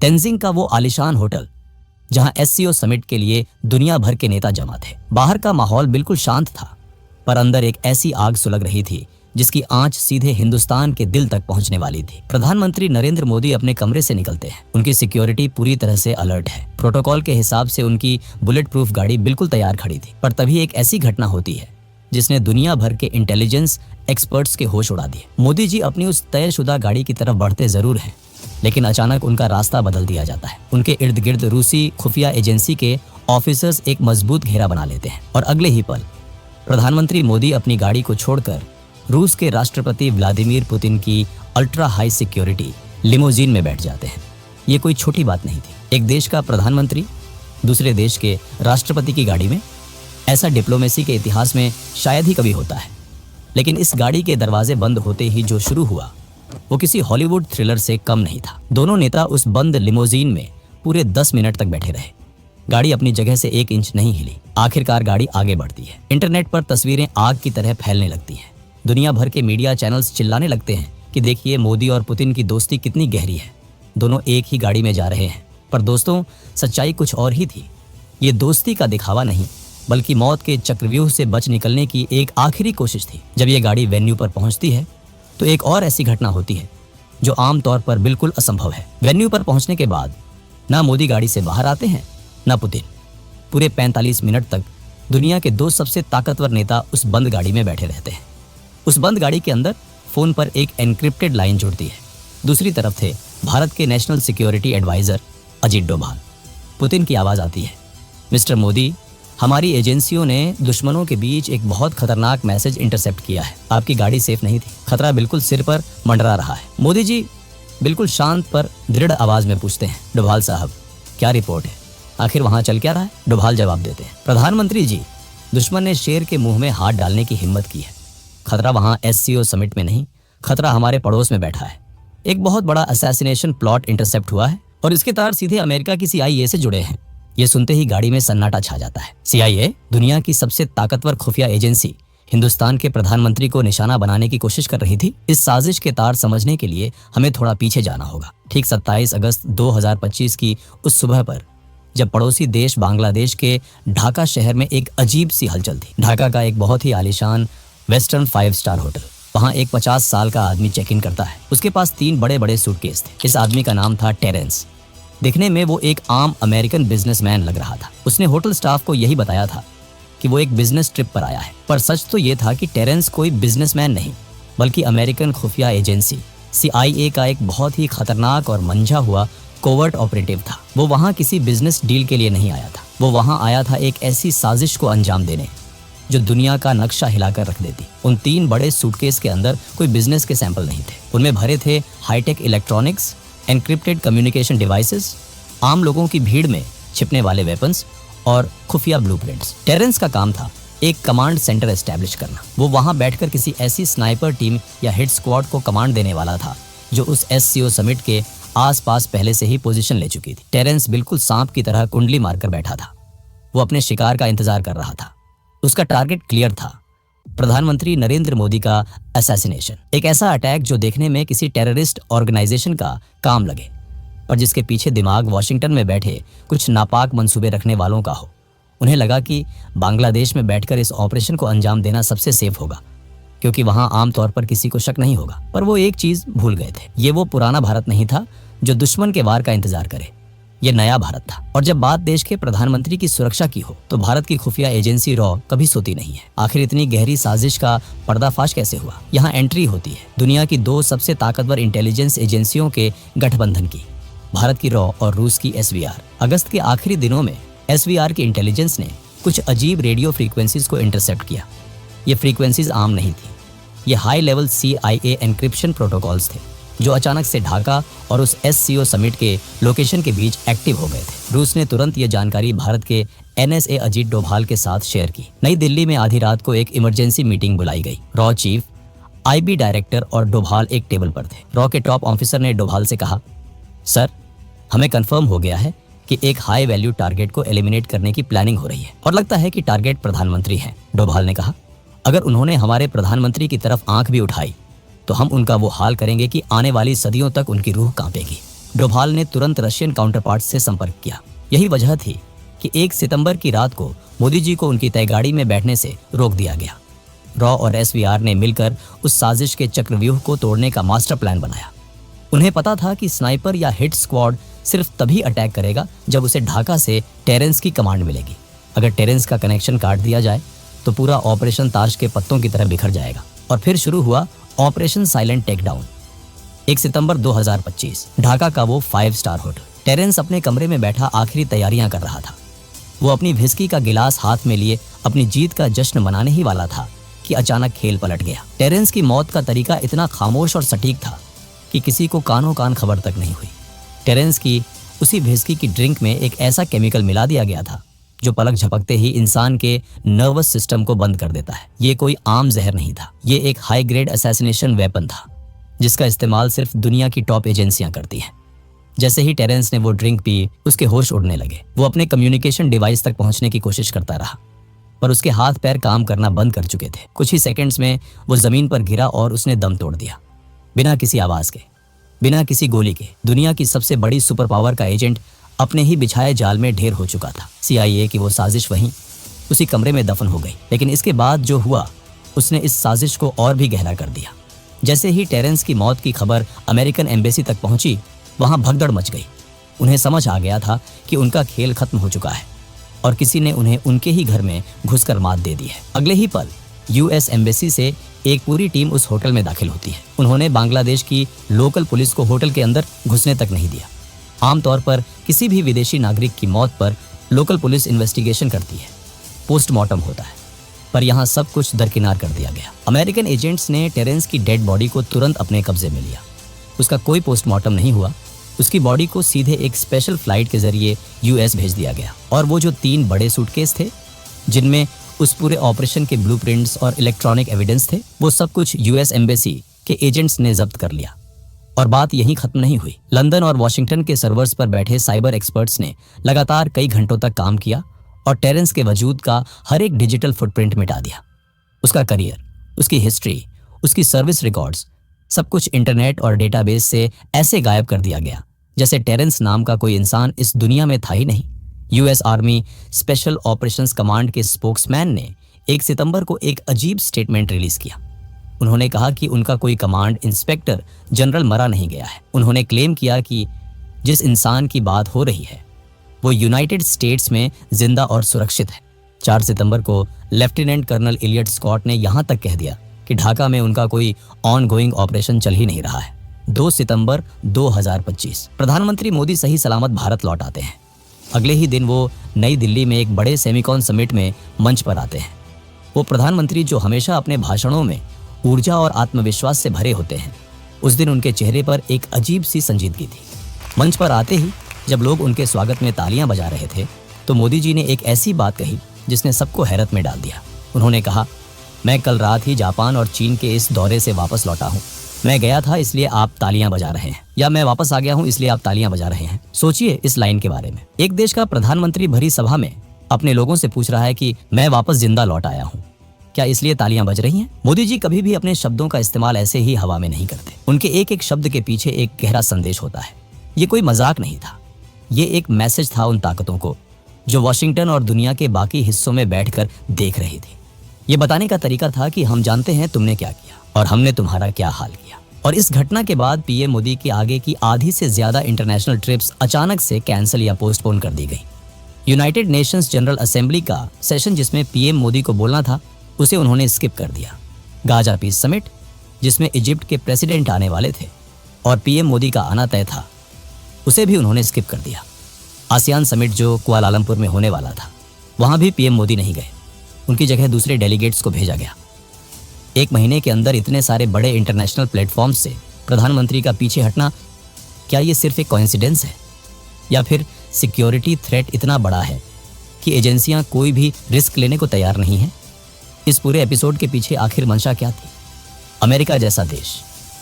तेंजिंग का वो आलीशान होटल जहां एससीओ समिट के लिए दुनिया भर के नेता जमा थे। बाहर का माहौल बिल्कुल शांत था, पर अंदर एक ऐसी आग सुलग रही थी जिसकी आंच सीधे हिंदुस्तान के दिल तक पहुंचने वाली थी। प्रधानमंत्री नरेंद्र मोदी अपने कमरे से निकलते हैं। उनकी सिक्योरिटी पूरी तरह से अलर्ट है। प्रोटोकॉल के हिसाब से उनकी बुलेट प्रूफ गाड़ी बिल्कुल तैयार खड़ी थी। पर तभी एक ऐसी घटना होती है जिसने दुनिया भर के इंटेलिजेंस एक्सपर्ट्स के होश उड़ा दिए। मोदी जी अपनी उस तयशुदा गाड़ी की तरफ बढ़ते जरूर हैं, लेकिन अचानक उनका रास्ता बदल दिया जाता है। उनके इर्द गिर्द रूसी खुफिया एजेंसी के ऑफिसर्स एक मजबूत घेरा बना लेते हैं और अगले ही पल प्रधानमंत्री मोदी अपनी गाड़ी को छोड़कर रूस के राष्ट्रपति व्लादिमीर पुतिन की अल्ट्रा हाई सिक्योरिटी लिमोजीन में बैठ जाते हैं। ये कोई छोटी बात नहीं थी। एक देश का प्रधानमंत्री दूसरे देश के राष्ट्रपति की गाड़ी में, ऐसा डिप्लोमेसी के इतिहास में शायद ही कभी होता है। लेकिन इस गाड़ी के दरवाजे बंद होते ही जो शुरू हुआ वो किसी हॉलीवुड थ्रिलर से कम नहीं था। दोनों नेता उस बंद लिमोजीन में पूरे 10 मिनट तक बैठे रहे। गाड़ी अपनी जगह से 1 इंच नहीं हिली। आखिरकार गाड़ी आगे बढ़ती है। इंटरनेट पर तस्वीरें आग की तरह फैलने लगती हैं। दुनिया भर के मीडिया चैनल्स चिल्लाने लगते हैं कि देखिए मोदी और पुतिन की दोस्ती कितनी गहरी है। दोनों एक ही गाड़ी में जा रहे हैं। पर दोस्तों, सच्चाई कुछ और ही थी। ये दोस्ती का दिखावा नहीं, बल्कि मौत के चक्रव्यूह से बच निकलने की एक आखिरी कोशिश थी। जब ये गाड़ी वेन्यू पर पहुंचती है तो एक और ऐसी घटना होती है जो आमतौर पर बिल्कुल असंभव है। वेन्यू पर पहुंचने के बाद ना मोदी गाड़ी से बाहर आते हैं ना पुतिन। पूरे 45 मिनट तक दुनिया के 2 सबसे ताकतवर नेता उस बंद गाड़ी में बैठे रहते हैं। उस बंद गाड़ी के अंदर फोन पर एक एनक्रिप्टेड लाइन जुड़ती है। दूसरी तरफ थे भारत के national security adviser Ajit Doval. Putin की आवाज आती है, मिस्टर मोदी, हमारी एजेंसियों ने दुश्मनों के बीच एक बहुत खतरनाक मैसेज इंटरसेप्ट किया है। आपकी गाड़ी सेफ नहीं थी। खतरा बिल्कुल सिर पर मंडरा रहा है। मोदी जी बिल्कुल शांत पर दृढ़ आवाज में पूछते हैं, डोभाल साहब, क्या रिपोर्ट है? आखिर वहां चल क्या रहा है? डोभाल जवाब देते हैं, प्रधानमंत्री जी, दुश्मन ने शेर के मुंह में हाथ डालने की हिम्मत की है। खतरा वहां एससीओ समिट में नहीं, खतरा हमारे पड़ोस में बैठा है। एक बहुत बड़ा असैसिनेशन प्लॉट इंटरसेप्ट हुआ है और इसके तार सीधे अमेरिका की CIA से जुड़े हैं। ये सुनते ही गाड़ी में सन्नाटा छा जाता है। CIA, दुनिया की सबसे ताकतवर खुफिया एजेंसी, हिंदुस्तान के प्रधानमंत्री को निशाना बनाने की कोशिश कर रही थी। इस साजिश के तार समझने के लिए हमें थोड़ा पीछे जाना होगा। ठीक 27 अगस्त 2025 की उस सुबह पर, जब पड़ोसी देश बांग्लादेश के ढाका शहर में एक अजीब सी हलचल थी। ढाका का एक बहुत ही आलीशान वेस्टर्न 5 स्टार होटल। वहाँ एक 50 साल का आदमी चेक इन करता है। उसके पास 3 बड़े बड़े सूटकेस थे। इस आदमी का नाम था टेरेंस। दिखने में वो एक आम अमेरिकन बिजनेसमैन लग रहा था। उसने होटल स्टाफ को यही बताया था कि वो एक बिजनेस ट्रिप पर आया है। पर सच तो ये था कि टेरेंस कोई बिजनेसमैन नहीं, बल्कि अमेरिकन खुफिया एजेंसी CIA का एक बहुत ही खतरनाक और मंझा हुआ कोवर्ट ऑपरेटिव था। वो वहाँ किसी बिजनेस डील के लिए नहीं आया था। वो वहाँ आया था एक ऐसी साजिश को अंजाम देने जो दुनिया का नक्शा हिलाकर रख देती। उन 3 बड़े सूटकेस के अंदर कोई बिजनेस के सैंपल नहीं थे। उनमें भरे थे high tech electronics, encrypted communication devices, आम लोगों की भीड़ में छिपने वाले वेपन्स और खुफिया ब्लूप्रिंट्स। टेरेंस का काम था एक कमांड सेंटर एस्टैब्लिश करना। वो वहां बैठकर किसी ऐसी स्नाइपर टीम या हिट स्क्वाड को कमांड देने वाला था जो उस एससीओ समिट के आसपास पहले से ही पोजीशन ले चुकी थी। टेरेंस बिल्कुल सांप की तरह कुंडली मारकर बैठा था। वो अपने शिकार का इंतजार कर रहा था। उसका टारगेट क्लियर था, प्रधानमंत्री नरेंद्र मोदी का असैसिनेशन। एक ऐसा अटैक जो देखने में किसी टेररिस्ट ऑर्गेनाइजेशन का काम लगे, पर जिसके पीछे दिमाग वॉशिंगटन में बैठे कुछ नापाक मंसूबे रखने वालों का हो। उन्हें लगा कि बांग्लादेश में बैठकर इस ऑपरेशन को अंजाम देना सबसे सेफ होगा, क्योंकि वहां आमतौर पर किसी को शक नहीं होगा। पर वो एक चीज भूल गए थे, ये वो पुराना भारत नहीं था जो दुश्मन के वार का इंतजार करे। ये नया भारत था। और जब बात देश के प्रधानमंत्री की सुरक्षा की हो तो भारत की खुफिया एजेंसी रॉ कभी सोती नहीं है। आखिर इतनी गहरी साजिश का पर्दाफाश कैसे हुआ? यहाँ एंट्री होती है दुनिया की 2 सबसे ताकतवर इंटेलिजेंस एजेंसियों के गठबंधन की, भारत की रॉ और रूस की SVR। अगस्त के आखिरी दिनों में SVR की इंटेलिजेंस ने कुछ अजीब रेडियो फ्रीक्वेंसीज को इंटरसेप्ट किया। ये फ्रीक्वेंसीज आम नहीं थी। ये high level CIA encryption protocols थे जो अचानक से ढाका और उस SCO समिट के लोकेशन के बीच एक्टिव हो गए थे। रूस ने तुरंत ये जानकारी भारत के NSA अजीत डोभाल के साथ शेयर की। नई दिल्ली में आधी रात को एक इमरजेंसी मीटिंग बुलाई गई। रॉ चीफ, IB डायरेक्टर और डोभाल एक टेबल पर थे। रॉ के टॉप ऑफिसर ने डोभाल से कहा, सर, हमें कंफर्म हो गया है कि एक हाई वैल्यू टारगेट को एलिमिनेट करने की प्लानिंग हो रही है और लगता है कि टारगेट प्रधानमंत्री हैं। डोभाल ने कहा, अगर उन्होंने हमारे प्रधानमंत्री की तरफ आंख भी उठाई तो हम उनका वो हाल करेंगे कि आने वाली सदियों तक उनकी रूह कांपेगी। डोभाल ने तुरंत रशियन काउंटरपार्ट से संपर्क किया। यही वजह थी कि 1 सितंबर की रात को मोदी जी को उनकी तय गाड़ी में बैठने से रोक दिया गया। रॉ और एसवीआर ने मिलकर उस साजिश के चक्रव्यूह को तोड़ने का मास्टर प्लान बनाया। उन्हें पता था कि स्नाइपर या हिट स्क्वाड सिर्फ तभी अटैक करेगा जब उसे ढाका से टेरेंस की कमांड मिलेगी। अगर टेरेंस का कनेक्शन काट दिया जाए तो पूरा ऑपरेशन ताश के पत्तों की तरह बिखर जाएगा। और फिर शुरू हुआ ऑपरेशन साइलेंट टेकडाउन। 1 सितंबर 2025 ढाका का वो 5 स्टार होटल। टेरेंस अपने कमरे में बैठा आखिरी तैयारियां कर रहा था। वो अपनी व्हिस्की का गिलास हाथ में लिए अपनी जीत का जश्न मनाने ही वाला था कि अचानक खेल पलट गया। टेरेंस की मौत का तरीका इतना खामोश और सटीक था कि किसी को कानों कान खबर तक नहीं हुई। टेरेंस की उसी व्हिस्की की ड्रिंक में एक ऐसा केमिकल मिला दिया गया था जो पलक झपकते ही इंसान के नर्वस सिस्टम को बंद कर देता है। ये कोई आम जहर नहीं था, ये एक हाई ग्रेड असैसिनेशन वेपन था जिसका इस्तेमाल सिर्फ दुनिया की टॉप एजेंसियां करती हैं। जैसे ही टेरेंस ने वो ड्रिंक पी, उसके होश उड़ने लगे। वो अपने कम्युनिकेशन डिवाइस तक पहुंचने की कोशिश करता रहा, पर उसके हाथ पैर काम करना बंद कर चुके थे। कुछ ही सेकंड्स में वो जमीन पर गिरा और उसने दम तोड़ दिया, बिना किसी आवाज के, बिना किसी गोली के। दुनिया की सबसे बड़ी सुपर पावर का एजेंट अपने ही बिछाए जाल में ढेर हो चुका था। CIA की वो साजिश वहीं उसी कमरे में दफन हो गई। लेकिन इसके बाद जो हुआ उसने इस साजिश को और भी गहरा कर दिया। जैसे ही टेरेंस की मौत की खबर अमेरिकन एम्बेसी तक पहुंची, वहां भगदड़ मच गई। उन्हें समझ आ गया था कि उनका खेल खत्म हो चुका है और किसी ने उन्हें उनके ही घर में घुसकर मात दे दी है। अगले ही पल US एम्बेसी से एक पूरी टीम उस होटल में दाखिल होती है। उन्होंने बांग्लादेश की लोकल पुलिस को होटल के अंदर घुसने तक नहीं दिया। आमतौर पर किसी भी विदेशी नागरिक की मौत पर लोकल पुलिस इन्वेस्टिगेशन करती है, पोस्टमार्टम होता है, पर यहाँ सब कुछ दरकिनार कर दिया गया। अमेरिकन एजेंट्स ने टेरेंस की डेड बॉडी को तुरंत अपने कब्जे में लिया। उसका कोई पोस्टमार्टम नहीं हुआ। उसकी बॉडी को सीधे एक स्पेशल फ्लाइट के जरिए US भेज दिया गया। और वो जो 3 बड़े सूटकेस थे जिनमें उस पूरे ऑपरेशन के ब्लूप्रिंट्स और इलेक्ट्रॉनिक एविडेंस थे, वो सब कुछ US एम्बेसी के एजेंट्स ने जब्त कर लिया। और बात यहीं खत्म नहीं हुई। लंदन और वॉशिंगटन के सर्वर्स पर बैठे साइबर एक्सपर्ट्स ने लगातार कई घंटों तक काम किया और टेरेंस के वजूद का हर एक डिजिटल फुटप्रिंट मिटा दिया। उसका करियर, उसकी हिस्ट्री, उसकी सर्विस रिकॉर्ड्स, सब कुछ इंटरनेट और डेटाबेस से ऐसे गायब कर दिया गया जैसे टेरेंस नाम का कोई इंसान इस दुनिया में था ही नहीं। US army special operations command के स्पोक्समैन ने 1 सितंबर को एक अजीब स्टेटमेंट रिलीज किया। उन्होंने कहा कि उनका कोई कमांड इंस्पेक्टर जनरल मरा नहीं गया है। उन्होंने क्लेम किया कि जिस इंसान की बात हो रही है वो यूनाइटेड स्टेट्स में जिंदा और सुरक्षित है। 4 सितंबर को लेफ्टिनेंट कर्नल इलियट स्कॉट ने यहां तक कह दिया कि ढाका में उनका कोई ऑनगोइंग ऑपरेशन चल ही नहीं रहा है। 2 सितंबर 2025 प्रधानमंत्री मोदी सही सलामत भारत लौट आते हैं। अगले ही दिन वो नई दिल्ली में एक बड़े सेमिकॉन समिट में मंच पर आते हैं। वो प्रधानमंत्री जो हमेशा अपने भाषणों में ऊर्जा और आत्मविश्वास से भरे होते हैं, उस दिन उनके चेहरे पर एक अजीब सी संजीदगी थी। मंच पर आते ही जब लोग उनके स्वागत में तालियां बजा रहे थे तो मोदी जी ने एक ऐसी बात कही जिसने सबको हैरत में डाल दिया। उन्होंने कहा, मैं कल रात ही जापान और चीन के इस दौरे से वापस लौटा हूँ। मैं गया था इसलिए आप तालियां बजा रहे हैं, या मैं वापस आ गया हूँ इसलिए आप तालियां बजा रहे हैं। सोचिए इस लाइन के बारे में। एक देश का प्रधानमंत्री भरी सभा में अपने लोगों से पूछ रहा है कि मैं वापस जिंदा लौट आया हूँ, क्या इसलिए तालियां बज रही हैं? मोदी जी कभी भी अपने शब्दों का इस्तेमाल ऐसे ही हवा में नहीं करते। उनके एक एक शब्द के पीछे एक गहरा संदेश होता है। ये कोई मजाक नहीं था, ये एक मैसेज था उन ताकतों को जो वॉशिंगटन और दुनिया के बाकी हिस्सों में बैठकर देख रही थी। ये बताने का तरीका था कि हम जानते हैं तुमने क्या किया और हमने तुम्हारा क्या हाल किया। और इस घटना के बाद PM मोदी के आगे की आधी से ज्यादा इंटरनेशनल ट्रिप्स अचानक से कैंसिल या पोस्टपोन कर दी गई। यूनाइटेड नेशंस जनरल असेंबली का सेशन जिसमें PM मोदी को बोलना था, उसे उन्होंने स्किप कर दिया। गाजा पीस समिट जिसमें इजिप्ट के प्रेसिडेंट आने वाले थे और PM मोदी का आना तय था, उसे भी उन्होंने स्किप कर दिया। आसियान समिट जो कुआलालंपुर में होने वाला था, वहां भी PM मोदी नहीं गए। उनकी जगह दूसरे डेलीगेट्स को भेजा गया। 1 महीने के अंदर इतने सारे बड़े इंटरनेशनल प्लेटफॉर्म से प्रधानमंत्री का पीछे हटना, क्या ये सिर्फ एक कोइंसिडेंस है या फिर सिक्योरिटी थ्रेट इतना बड़ा है कि एजेंसियां कोई भी रिस्क लेने को तैयार नहीं है? इस पूरे एपिसोड के पीछे आखिर मंशा क्या थी? अमेरिका जैसा देश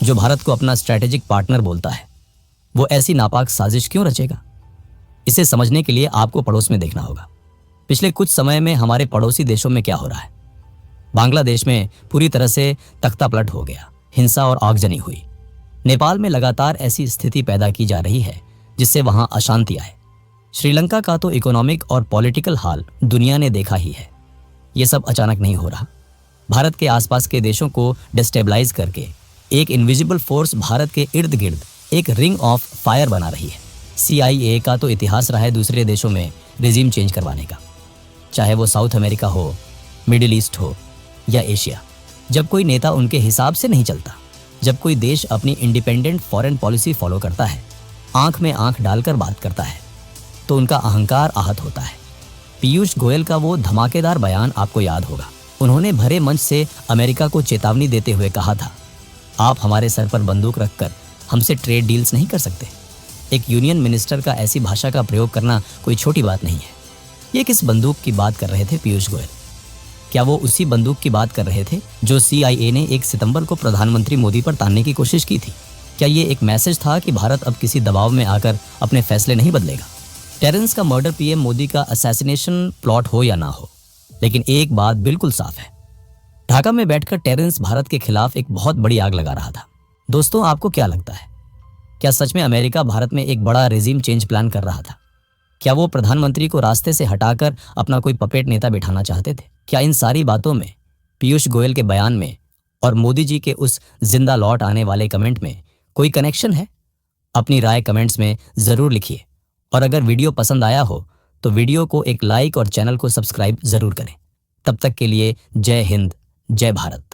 जो भारत को अपना स्ट्रैटेजिक पार्टनर बोलता है, वो ऐसी नापाक साजिश क्यों रचेगा? इसे समझने के लिए आपको पड़ोस में देखना होगा। पिछले कुछ समय में हमारे पड़ोसी देशों में क्या हो रहा है। बांग्लादेश में पूरी तरह से तख्तापलट हो गया, हिंसा और आगजनी हुई। नेपाल में लगातार ऐसी स्थिति पैदा की जा रही है जिससे वहां अशांति आए। श्रीलंका का तो इकोनॉमिक और पॉलिटिकल हाल दुनिया ने देखा ही है। ये सब अचानक नहीं हो रहा। भारत के आसपास के देशों को डिस्टेबलाइज करके एक इनविजिबल फोर्स भारत के इर्द गिर्द एक रिंग ऑफ फायर बना रही है। CIA का तो इतिहास रहा है दूसरे देशों में रिजीम चेंज करवाने का, चाहे वो साउथ अमेरिका हो, मिडिल ईस्ट हो या एशिया। जब कोई नेता उनके हिसाब से नहीं चलता, जब कोई देश अपनी इंडिपेंडेंट फॉरेन पॉलिसी फॉलो करता है, आंख में आंख डालकर बात करता है, तो उनका अहंकार आहत होता है। पीयूष गोयल का वो धमाकेदार बयान आपको याद होगा। उन्होंने भरे मंच से अमेरिका को चेतावनी देते हुए कहा था, आप हमारे सर पर बंदूक रखकर हमसे ट्रेड डील्स नहीं कर सकते। एक यूनियन मिनिस्टर का ऐसी भाषा का प्रयोग करना कोई छोटी बात नहीं है। ये किस बंदूक की बात कर रहे थे पीयूष गोयल? क्या वो उसी बंदूक की बात कर रहे थे जो CIA ने 1 सितंबर को प्रधानमंत्री मोदी पर तानने की कोशिश की थी? क्या ये एक मैसेज था कि भारत अब किसी दबाव में आकर अपने फैसले नहीं बदलेगा? टेरेंस का मर्डर PM मोदी का असैसिनेशन प्लॉट हो या ना हो, लेकिन एक बात बिल्कुल साफ है, ढाका में बैठकर टेरेंस भारत के खिलाफ एक बहुत बड़ी आग लगा रहा था। दोस्तों, आपको क्या लगता है? क्या सच में अमेरिका भारत में एक बड़ा रेजिम चेंज प्लान कर रहा था? क्या वो प्रधानमंत्री को रास्ते से हटाकर अपना कोई पपेट नेता बिठाना चाहते थे? क्या इन सारी बातों में, पीयूष गोयल के बयान में और मोदी जी के उस जिंदा लौट आने वाले कमेंट में कोई कनेक्शन है? अपनी राय कमेंट्स में जरूर लिखिए, और अगर वीडियो पसंद आया हो तो वीडियो को एक लाइक और चैनल को सब्सक्राइब जरूर करें। तब तक के लिए जय हिंद, जय भारत।